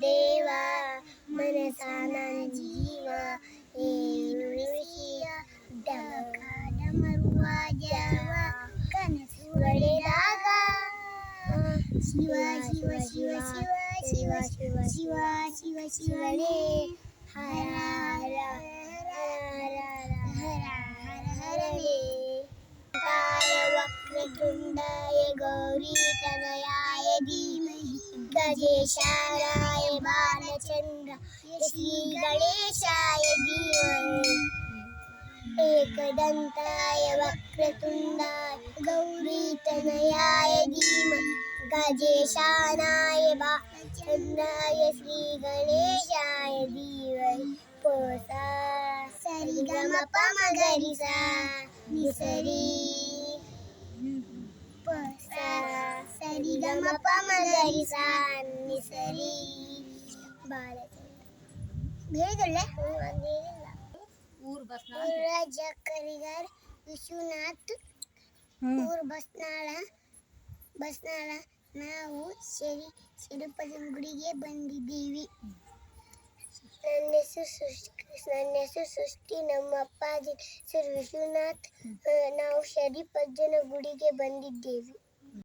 ದೇವ ಮನಸ ನನ್ನ ಜೀವ ಏರುಳಿಸಿಯ ಡಮರುವ ಜವ ಕನಸು ಒಡೆದಾಗ ಶಿವ ಶಿವ ಶಿವ ಶಿವ ಶಿವ ಶಿವ ಶಿವ ಶಿವ ಶಿವನೇ ಹರ ಹರ ಹರ ಹರ ಹರ ಹರನೇ वक्रतुण्डाय गौरीतनयाय धीमहि गजेशानाय बालचन्द्राय श्रीगणेशाय धीमहि एकदन्ताय वक्रतुण्डाय गौरीतनयाय धीमहि गजेशानाय बालचन्द्राय श्रीगणेशाय धीमहि पोसा सरिगमपमगरिसा निसरी ಸರಿಗಮಪಮಗರಿಸಾ ನಿಸರಿ ಹೇಳಿದೊಳ್ಳೆ ರಾಜ ಕರಿಗಾರ್ ವಿಶ್ವನಾಥ್ ಊರು ಬಸ್ನಾಳ ನಾವು ಸಿರುಪದ ಗುಡಿಗೆ ಬಂದಿದ್ದೀವಿ. ನನ್ನ ಹೆಸರು ಸೃಷ್ಟಿ, ನಮ್ಮ ಅಪ್ಪಾಜಿ ಹೆಸರು ವಿಶ್ವನಾಥ್. ನಾವು ಶರೀಫಜ್ಜನ ಗುಡಿಗೆ ಬಂದಿದ್ದೇವೆ.